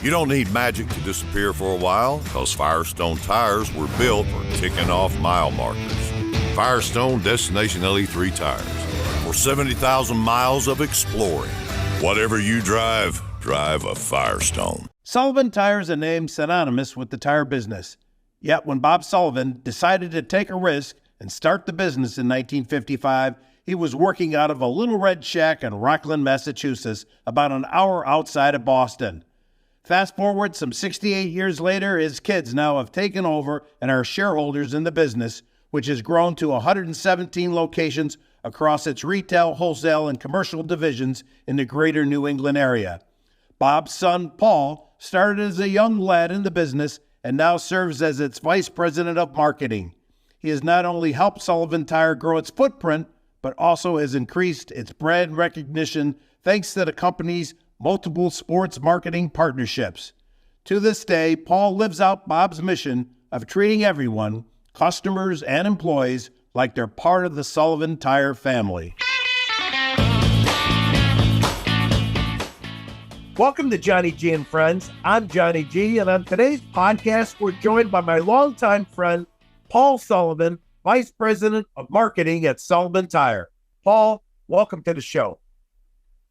You don't need magic to disappear for a while, because Firestone tires were built for ticking off mile markers. Firestone Destination LE3 tires. For 70,000 miles of exploring. Whatever you drive, drive a Firestone. Sullivan Tire is a name synonymous with the tire business. Yet when Bob Sullivan decided to take a risk and start the business in 1955, he was working out of a little red shack in Rockland, Massachusetts, about an hour outside of Boston. Fast forward some 68 years later, his kids now have taken over and are shareholders in the business, which has grown to 117 locations across its retail, wholesale, and commercial divisions in the greater New England area. Bob's son, Paul, started as a young lad in the business and now serves as its vice president of marketing. He has not only helped Sullivan Tire grow its footprint, but also has increased its brand recognition thanks to the company's multiple sports marketing partnerships. To this day, Paul lives out Bob's mission of treating everyone, customers and employees, like they're part of the Sullivan Tire family. Welcome to Johnny G and Friends. I'm Johnny G, and on today's podcast, we're joined by my longtime friend, Paul Sullivan, Vice President of Marketing at Sullivan Tire. Paul, welcome to the show.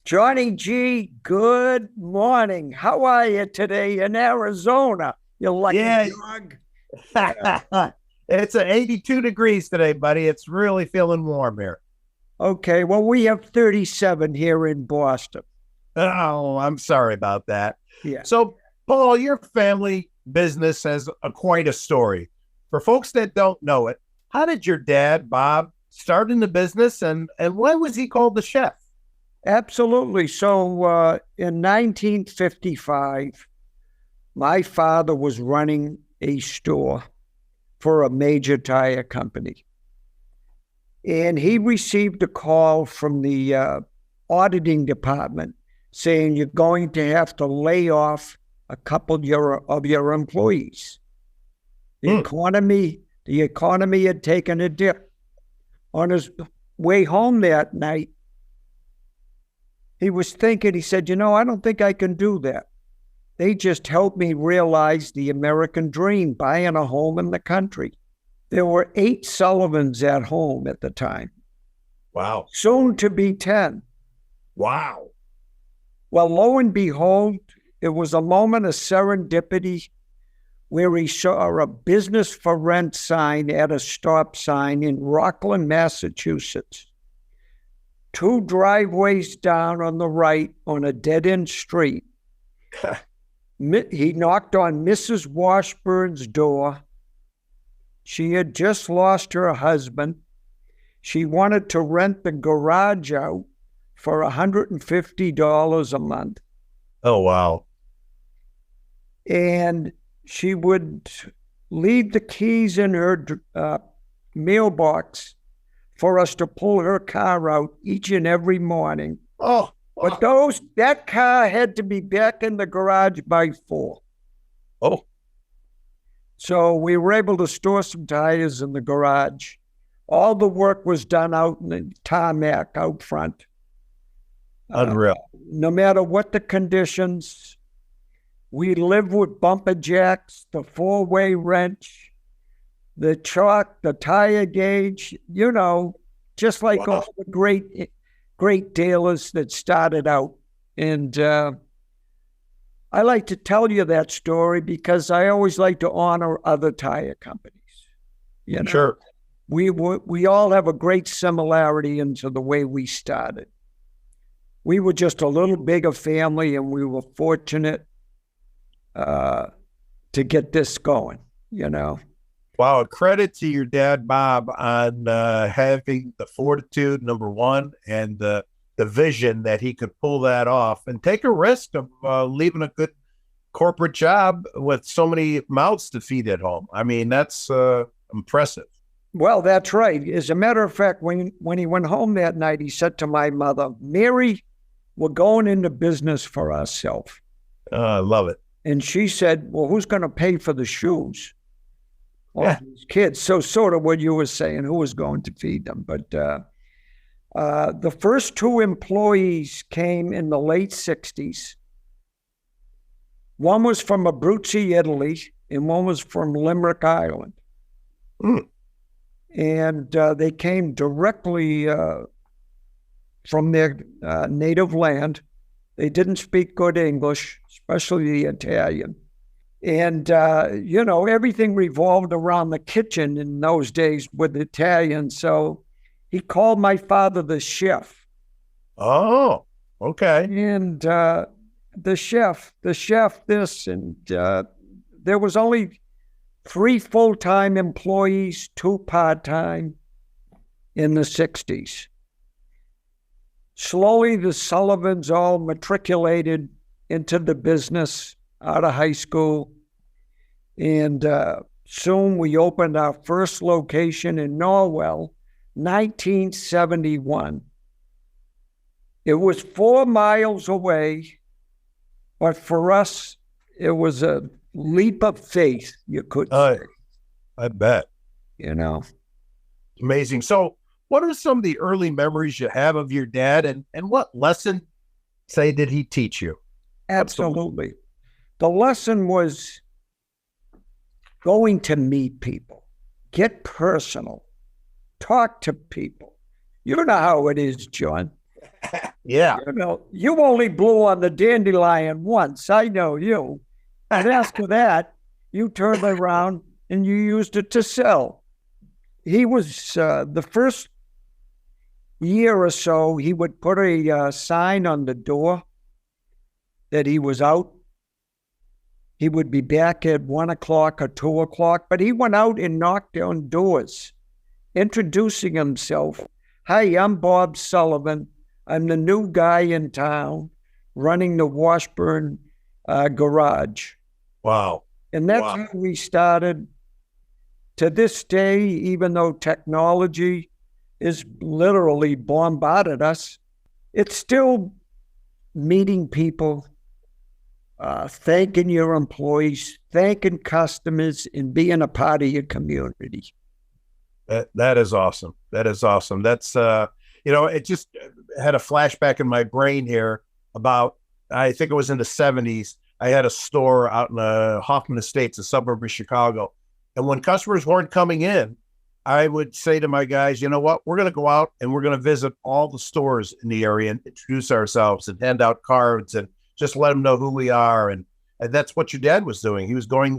Johnny G, good morning. How are you today in Arizona? You like a dog? It's 82 degrees today, buddy. It's really feeling warm here. Okay, well, we have 37 here in Boston. Oh, I'm sorry about that. Yeah. So, Paul, your family business has quite a story. For folks that don't know it, how did your dad, Bob, start in the business, and why was he called the chef? Absolutely. So in 1955, my father was running a store for a major tire company. And he received a call from the auditing department saying you're going to have to lay off a couple of your employees. The economy had taken a dip. On his way home that night, he was thinking, he said, I don't think I can do that. They just helped me realize the American dream, buying a home in the country. There were 8 Sullivans at home at the time. Wow. Soon to be 10. Wow. Well, lo and behold, it was a moment of serendipity where he saw a business for rent sign at a stop sign in Rockland, Massachusetts. 2 driveways down on the right on a dead-end street. He knocked on Mrs. Washburn's door. She had just lost her husband. She wanted to rent the garage out for $150 a month. Oh, wow. And she would leave the keys in her mailbox for us to pull her car out each and every morning. Oh, wow. But that car had to be back in the garage by 4. Oh. So we were able to store some tires in the garage. All the work was done out in the tarmac out front. Unreal. No matter what the conditions, we lived with bumper jacks, the 4-way wrench, the chalk, the tire gauge, just like all the great dealers that started out. And I like to tell you that story because I always like to honor other tire companies. Sure. We all have a great similarity into the way we started. We were just a little bigger family, and we were fortunate to get this going, Wow, a credit to your dad, Bob, on having the fortitude, number one, and the vision that he could pull that off and take a risk of leaving a good corporate job with so many mouths to feed at home. I mean, that's impressive. Well, that's right. As a matter of fact, when he went home that night, he said to my mother, Mary, we're going into business for ourselves. I love it. And she said, well, who's going to pay for the shoes? These kids. So sort of what you were saying, who was going to feed them? But the first 2 employees came in the late 60s. One was from Abruzzi, Italy, and one was from Limerick, Ireland. Mm. And they came directly from their native land. They didn't speak good English, especially the Italian. And, everything revolved around the kitchen in those days with Italians. So he called my father the chef. Oh, okay. And the chef this. And there was only 3 full-time employees, 2 part-time in the 60s. Slowly, the Sullivans all matriculated into the business out of high school. And soon we opened our first location in Norwell, 1971. It was 4 miles away, but for us, it was a leap of faith, you could say. I bet. Amazing. So what are some of the early memories you have of your dad, and what lesson, say, did he teach you? Absolutely. The lesson was going to meet people, get personal, talk to people. You know how it is, John. Yeah. You only blew on the dandelion once. I know you. And after that, you turned around and you used it to sell. He was the first year or so, he would put a sign on the door that he was out. He would be back at 1 o'clock or 2 o'clock, but he went out and knocked on doors, introducing himself. Hi, I'm Bob Sullivan. I'm the new guy in town running the Washburn garage. Wow. And that's how we started. To this day, even though technology is literally bombarded us, it's still meeting people, thanking your employees, thanking customers, and being a part of your community. That is awesome. That is awesome. That's, it just had a flashback in my brain here about, I think it was in the 70s. I had a store out in the Hoffman Estates, a suburb of Chicago. And when customers weren't coming in, I would say to my guys, you know what, we're going to go out and we're going to visit all the stores in the area and introduce ourselves and hand out cards and just let them know who we are. And that's what your dad was doing. He was going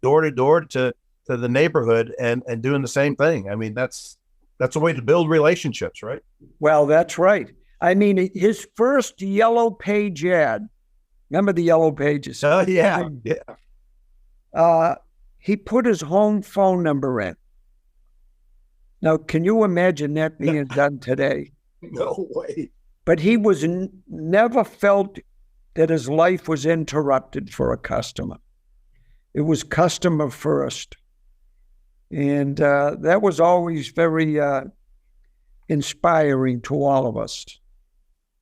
door to door to the neighborhood and doing the same thing. I mean, that's a way to build relationships, right? Well, that's right. I mean, his first yellow page ad, remember the yellow pages? Oh, yeah. He put his home phone number in. Now, can you imagine that being done today? No way. But he was never felt that his life was interrupted for a customer. It was customer first. And that was always very inspiring to all of us.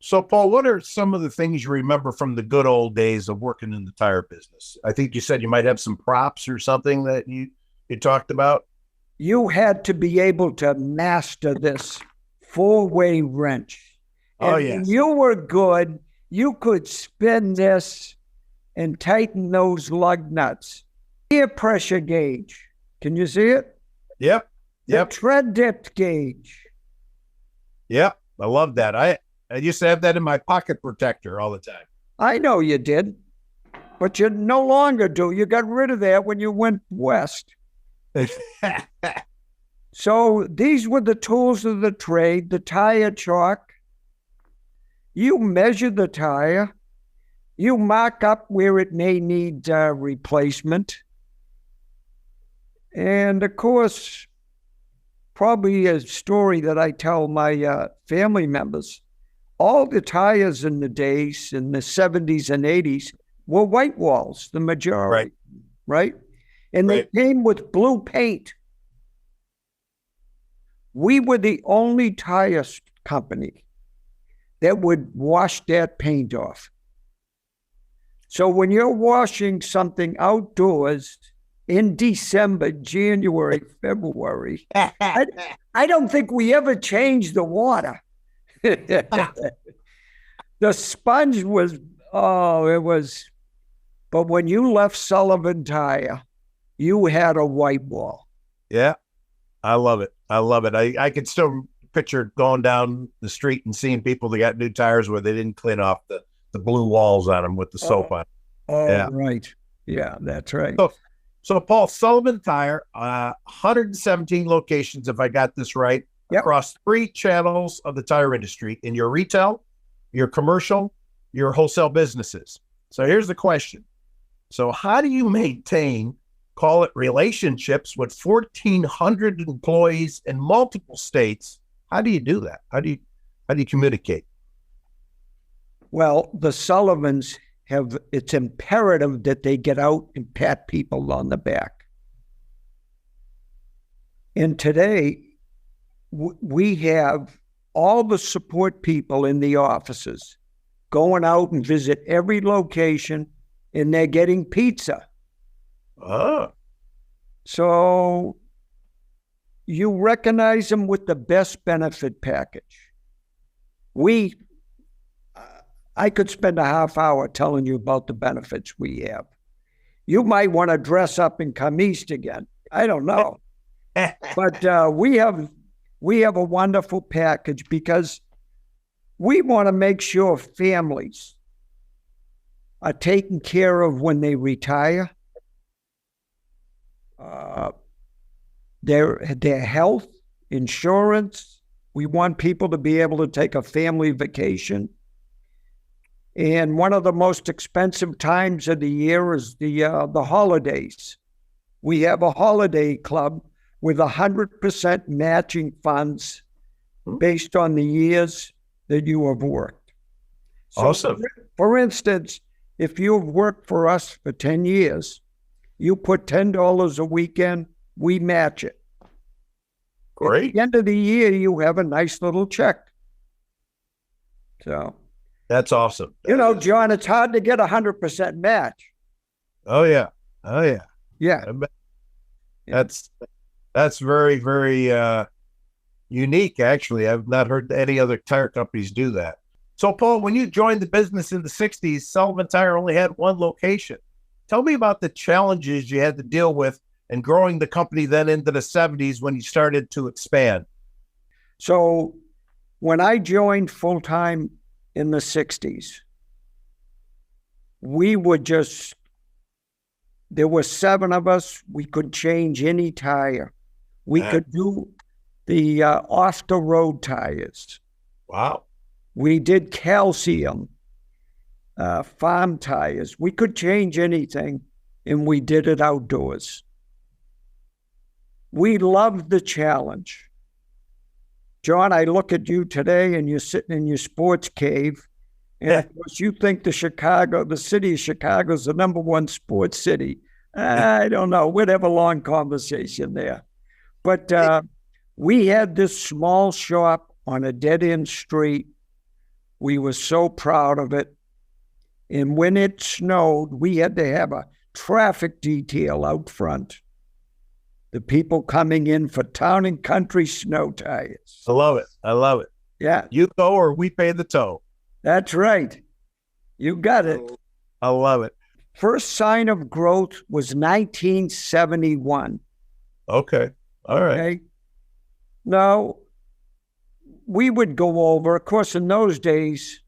So, Paul, what are some of the things you remember from the good old days of working in the tire business? I think you said you might have some props or something that you talked about. You had to be able to master this 4-way wrench. And oh, yes. When you were good, you could spin this and tighten those lug nuts. Air pressure gauge. Can you see it? Yep. The tread depth gauge. Yep. I love that. I used to have that in my pocket protector all the time. I know you did, but you no longer do. You got rid of that when you went west. So these were the tools of the trade, the tire chalk. You measure the tire. You mark up where it may need replacement. And of course, probably a story that I tell my family members, all the tires in the days, in the 70s and 80s, were white walls, the majority, right? And they came with blue paint. We were the only tire company that would wash that paint off. So when you're washing something outdoors in December, January, February, I don't think we ever changed the water. The sponge was, it was But when you left Sullivan Tire, you had a white wall. Yeah. I love it. I love it. I can still picture going down the street and seeing people that got new tires where they didn't clean off the blue walls on them with the soap on. Oh, right. Yeah, that's right. So Paul, Sullivan Tire, 117 locations, if I got this right, across 3 channels of the tire industry, in your retail, your commercial, your wholesale businesses. So here's the question. So how do you maintain, call it relationships, with 1,400 employees in multiple states? How do you do that? How do you communicate? Well, the Sullivans it's imperative that they get out and pat people on the back. And today, we have all the support people in the offices going out and visit every location, and they're getting pizza. Oh. So you recognize them with the best benefit package. I could spend a half hour telling you about the benefits we have. You might want to dress up and come east again. I don't know. But we have a wonderful package because we want to make sure families are taken care of when they retire. Their health, insurance. We want people to be able to take a family vacation. And one of the most expensive times of the year is the holidays. We have a holiday club with 100% matching funds based on the years that you have worked. So awesome. For instance, if you've worked for us for 10 years, you put $10 a weekend, we match it. Great. At the end of the year, you have a nice little check. So that's awesome. John, it's hard to get 100% match. Oh yeah. Yeah. That's very, very unique, actually. I've not heard any other tire companies do that. So Paul, when you joined the business in the 60s, Sullivan Tire only had 1 location. Tell me about the challenges you had to deal with and growing the company then into the 70s when you started to expand. So when I joined full-time in the 60s, there were 7 of us. We could change any tire. We could do the off-the-road tires. Wow. We did calcium, farm tires. We could change anything, and we did it outdoors. We loved the challenge. John, I look at you today, and you're sitting in your sports cave, and of course you think the city of Chicago is the #1 sports city. I don't know. We'd have a long conversation there. But we had this small shop on a dead-end street. We were so proud of it. And when it snowed, we had to have a traffic detail out front. The people coming in for town and country snow tires. I love it. Yeah. You go or we pay the tow. That's right. You got it. I love it. First sign of growth was 1971. Okay. All right. Okay. Now, we would go over, of course, in those days,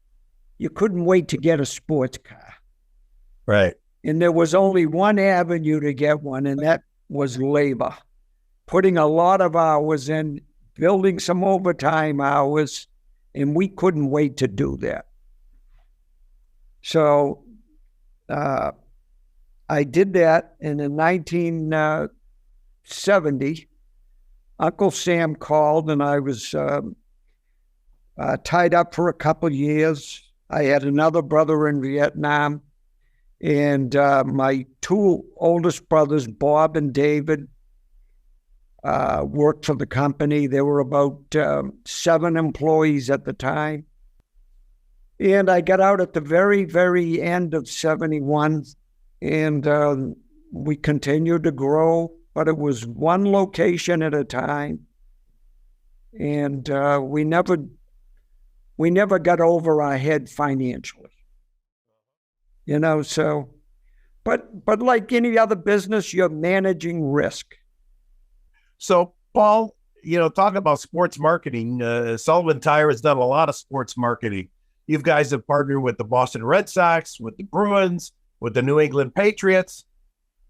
you couldn't wait to get a sports car. Right. And there was only one avenue to get one, and that was labor. Putting a lot of hours in, building some overtime hours, and we couldn't wait to do that. So I did that, and in 1970, Uncle Sam called, and I was tied up for a couple of years. I had another brother in Vietnam, and my 2 oldest brothers, Bob and David, worked for the company. There were about 7 employees at the time. And I got out at the very, very end of 71, and we continued to grow, but it was 1 location at a time. And we never got over our head financially. So But like any other business, you're managing risk. So, Paul, talking about sports marketing, Sullivan Tire has done a lot of sports marketing. You guys have partnered with the Boston Red Sox, with the Bruins, with the New England Patriots.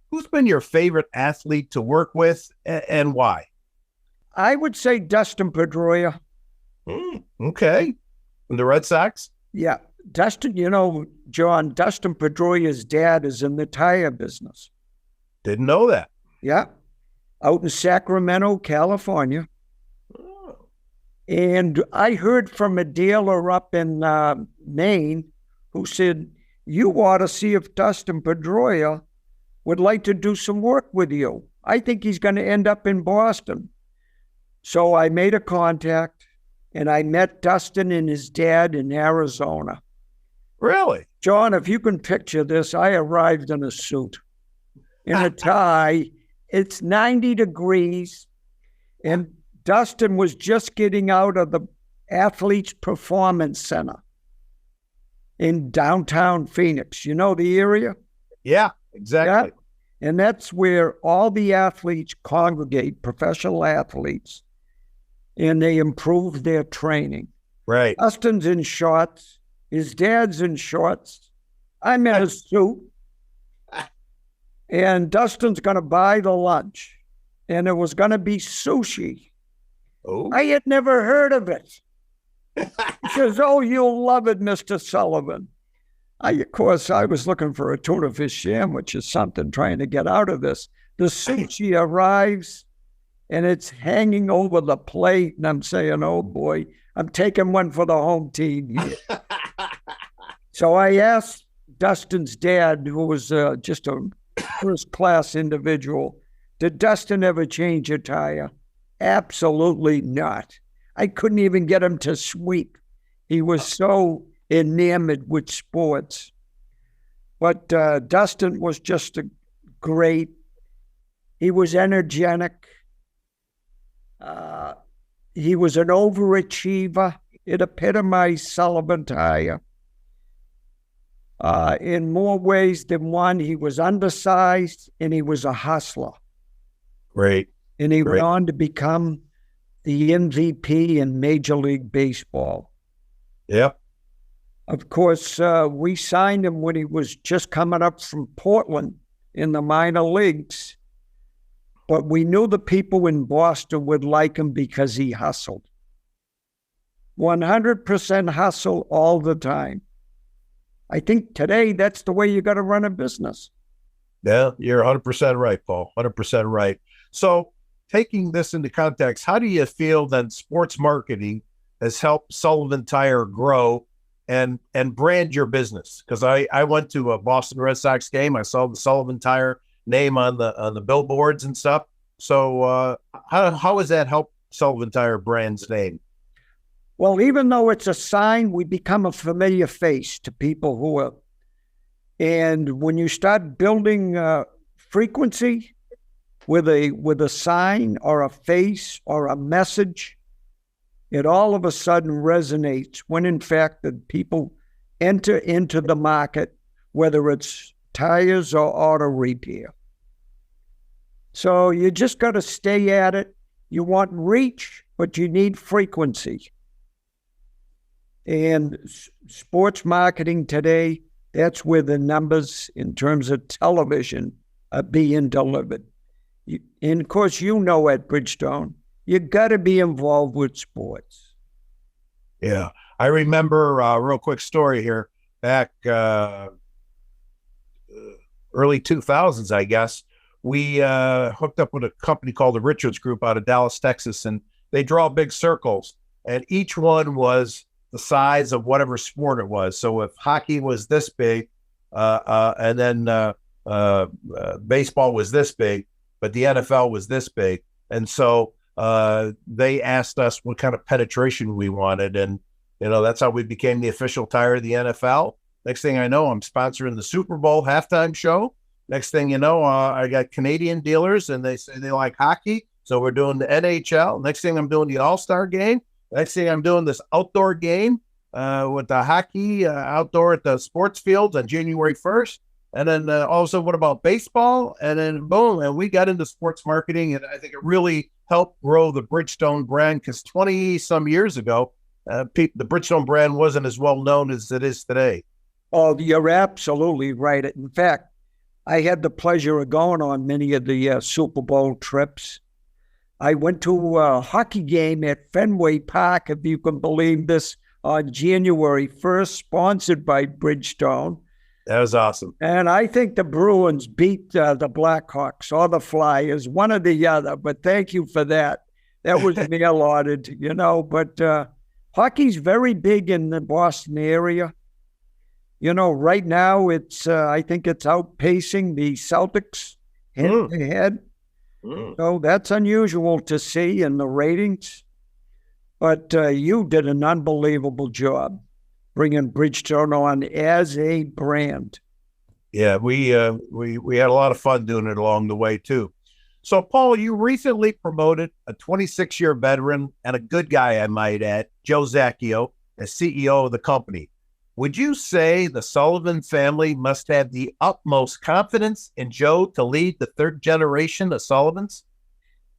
Who's been your favorite athlete to work with, and why? I would say Dustin Pedroia. Okay. And the Red Sox? Yeah. Dustin, John, Dustin Pedroia's dad is in the tire business. Didn't know that. Yeah. Out in Sacramento, California. Oh. And I heard from a dealer up in Maine who said, you ought to see if Dustin Pedroia would like to do some work with you. I think he's going to end up in Boston. So I made a contact, and I met Dustin and his dad in Arizona. Really? John, if you can picture this, I arrived in a suit, in a tie. It's 90 degrees, and Dustin was just getting out of the Athletes Performance Center in downtown Phoenix. You know the area? Yeah, exactly. Yeah? And that's where all the athletes congregate, professional athletes, and they improve their training. Right. Dustin's in shorts. His dad's in shorts. I'm in a suit. And Dustin's going to buy the lunch. And it was going to be sushi. Oh. I had never heard of it. He says, oh, you'll love it, Mr. Sullivan. Of course, I was looking for a tuna fish sandwich or something, trying to get out of this. The sushi arrives, and it's hanging over the plate. And I'm saying, oh, boy, I'm taking one for the home team here. So I asked Dustin's dad, who was just a first-class individual, did Dustin ever change a tire? Absolutely not. I couldn't even get him to sweep. He was so enamored with sports. But Dustin was just he was energetic. He was an overachiever. It epitomized Sullivan Tire. In more ways than one, he was undersized and he was a hustler. Great. And he went on to become the MVP in Major League Baseball. Yep. Of course, we signed him when he was just coming up from Portland in the minor leagues. But we knew the people in Boston would like him because he hustled. 100% hustle all the time. I think today that's the way you got to run a business. Yeah, you're 100% right, Paul. 100% right. So taking this into context, how do you feel then sports marketing has helped Sullivan Tire grow and brand your business? Because I went to a Boston Red Sox game. I saw the Sullivan Tire name on the billboards and stuff. So how has that helped Sullivan Tire brand's name? Well, even though it's a sign, we become a familiar face to people who are. And when you start building frequency with a sign or a face or a message, it all of a sudden resonates when in fact the people enter into the market, whether it's tires or auto repair. So you just got to stay at it. You want reach, but you need frequency. And sports marketing today, that's where the numbers in terms of television are being delivered. And of course, at Bridgestone, you got to be involved with sports. Yeah. I remember a real quick story here back early 2000s, I guess. We hooked up with a company called the Richards Group out of Dallas, Texas, and they draw big circles, and each one was the size of whatever sport it was. So if hockey was this big, and then baseball was this big, but the NFL was this big. And so they asked us what kind of penetration we wanted. And, that's how we became the official tire of the NFL. Next thing I know, I'm sponsoring the Super Bowl halftime show. Next thing you know, I got Canadian dealers, and they say they like hockey. So we're doing the NHL. Next thing I'm doing the All-Star game. Next thing I'm doing this outdoor game with the hockey outdoor at the sports fields on January 1st. And then also, what about baseball? And then boom, and we got into sports marketing, and I think it really helped grow the Bridgestone brand, because 20 some years ago, the Bridgestone brand wasn't as well known as it is today. Oh, you're absolutely right. In fact, I had the pleasure of going on many of the Super Bowl trips. I went to a hockey game at Fenway Park, if you can believe this, on January 1st, sponsored by Bridgestone. That was awesome. And I think the Bruins beat the Blackhawks or the Flyers, one or the other, but thank you for that. That was mail-ordered, you know, but hockey's very big in the Boston area. You know, right now it's, I think it's outpacing the Celtics head-to-head. So that's unusual to see in the ratings. But you did an unbelievable job bringing Bridgestone on as a brand. Yeah, we had a lot of fun doing it along the way too. So, Paul, you recently promoted a 26-year veteran and a good guy, I might add, Joe Zacchio, as CEO of the company. Would you say the Sullivan family must have the utmost confidence in Joe to lead the third generation of Sullivans?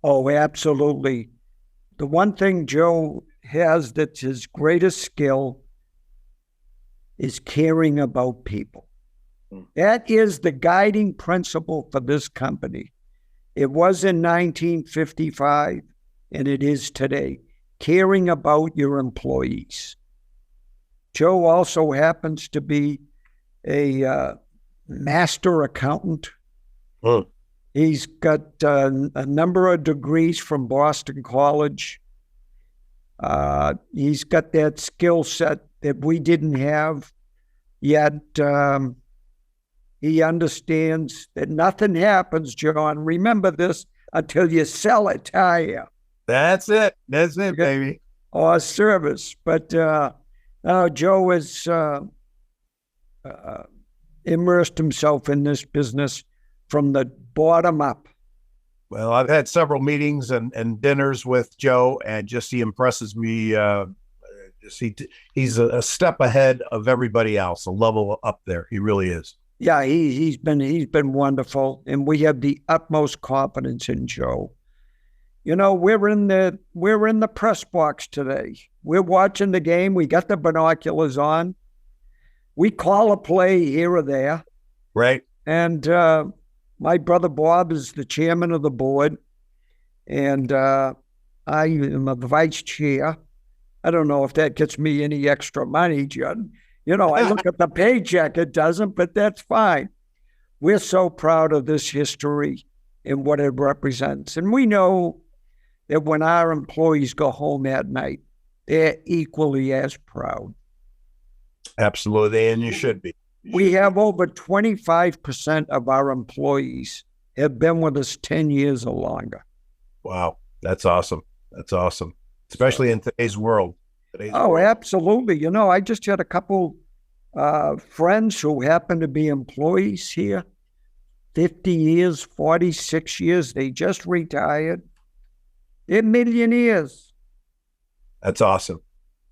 Oh, absolutely. The one thing Joe has that's his greatest skill is caring about people. That is the guiding principle for this company. It was in 1955, and it is today. Caring about your employees. Joe also happens to be a master accountant. He's got a number of degrees from Boston College. He's got that skill set that we didn't have, yet he understands that nothing happens, John. Remember this, until you sell a tire. That's it. That's it, baby. Or service. But Joe has immersed himself in this business from the bottom up. Well, I've had several meetings and dinners with Joe, and just he impresses me. He's a step ahead of everybody else, a level up there. He really is. Yeah, he's been wonderful, and we have the utmost confidence in Joe. You know, we're in the press box today. We're watching the game. We got the binoculars on. We call a play here or there. Right. And my brother Bob is the chairman of the board, and I am a vice chair. I don't know if that gets me any extra money, Judd. You know, I look at the paycheck, it doesn't, but that's fine. We're so proud of this history and what it represents. And we know that when our employees go home at night, they're equally as proud. Absolutely, and you should be. We have over 25% of our employees have been with us 10 years or longer. Wow, that's awesome. That's awesome, especially in today's world. Absolutely. You know, I just had a couple friends who happen to be employees here, 50 years, 46 years. They just retired. They're millionaires. That's awesome.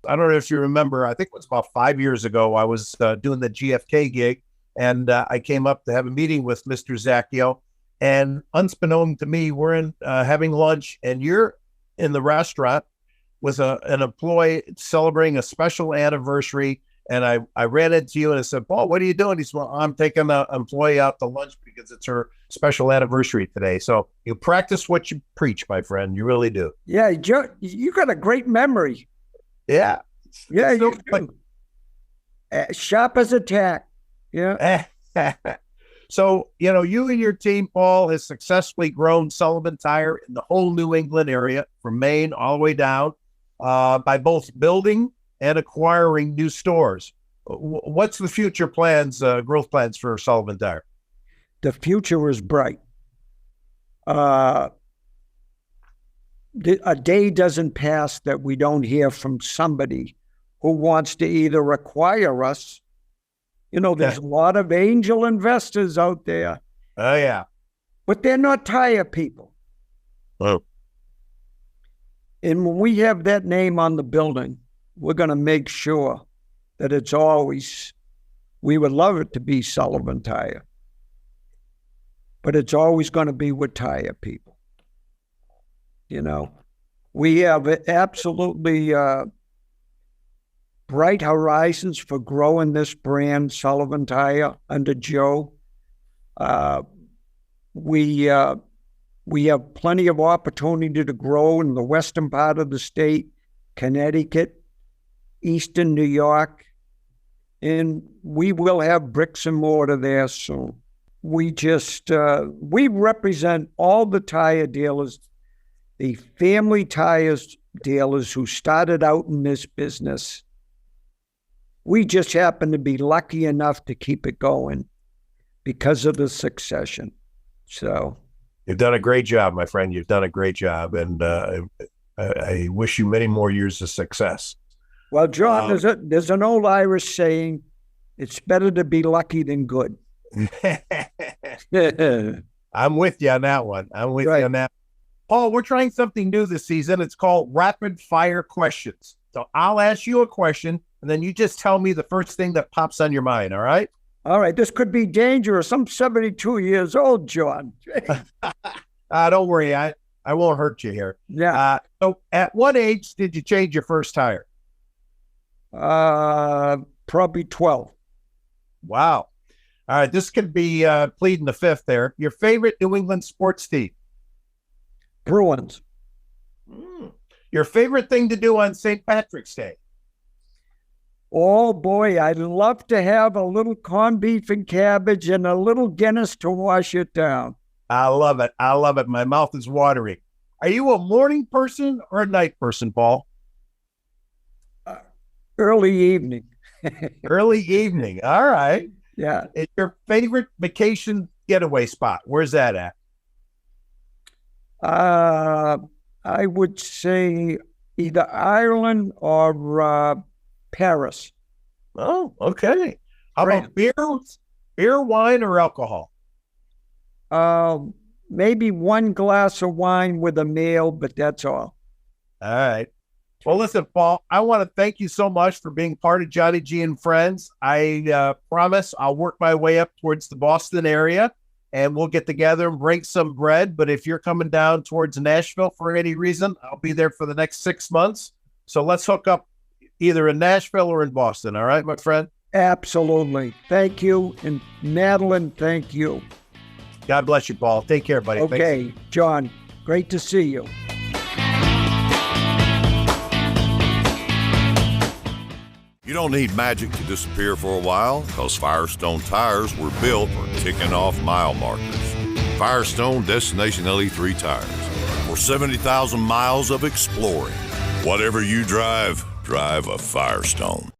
I don't know if you remember, I think it was about 5 years ago, I was doing the GFK gig, and I came up to have a meeting with Mr. Zacchio, and unbeknown to me, we're in having lunch, and you're in the restaurant with an employee celebrating a special anniversary, and I ran into you and I said, Paul, what are you doing? He said, well, I'm taking an employee out to lunch because it's her special anniversary today. So you practice what you preach, my friend. You really do. Yeah, Joe, you got a great memory. Yeah. Yeah, you do. Sharp as a tack. Yeah. So, you know, you and your team, Paul, has successfully grown Sullivan Tire in the whole New England area, from Maine all the way down, by both building and acquiring new stores. What's the future plans, growth plans for Sullivan Tire? The future is bright. A day doesn't pass that we don't hear from somebody who wants to either acquire us. You know, there's a lot of angel investors out there. Oh, yeah. But they're not tire people. Oh. And when we have that name on the building, we're going to make sure that it's always, we would love it to be Sullivan Tire. but it's always going to be with tire people. You know, we have absolutely bright horizons for growing this brand, Sullivan Tire, under Joe. We have plenty of opportunity to grow in the western part of the state, Connecticut, eastern New York, and we will have bricks and mortar there soon. We represent all the tire dealers, the family tires dealers who started out in this business. We just happen to be lucky enough to keep it going because of the succession. So you've done a great job, my friend. You've done a great job, and I wish you many more years of success. Well, John, there's an old Irish saying, it's better to be lucky than good. I'm with you on that one. I'm with you on that. Paul, we're trying something new this season. It's called rapid fire questions. So I'll ask you a question, and then you just tell me the first thing that pops on your mind, all right? All right, this could be dangerous. I'm 72 years old, John. Don't worry. I won't hurt you here. Yeah. So at what age did you change your first tire? Probably 12. Wow. All right, this could be pleading the fifth there. Your favorite New England sports team? Bruins. Your favorite thing to do on St. Patrick's Day? Oh, boy, I'd love to have a little corned beef and cabbage and a little Guinness to wash it down. I love it. I love it. My mouth is watering. Are you a morning person or a night person, Paul? Early evening. Early evening. All right. Yeah. It's your favorite vacation getaway spot. Where's that at? I would say either Ireland or Paris. Oh, okay. How about beer, wine, or alcohol? Maybe one glass of wine with a meal, but that's all. All right. Well, listen, Paul, I want to thank you so much for being part of Johnny G and Friends. I promise I'll work my way up towards the Boston area, and we'll get together and break some bread. But if you're coming down towards Nashville for any reason, I'll be there for the next 6 months. So let's hook up either in Nashville or in Boston. All right, my friend? Absolutely. Thank you. And Madeline, thank you. God bless you, Paul. Take care, buddy. Okay, Thanks. John, great to see you. You don't need magic to disappear for a while, because Firestone tires were built for ticking off mile markers. Firestone Destination LE3 tires. For 70,000 miles of exploring. Whatever you drive, drive a Firestone.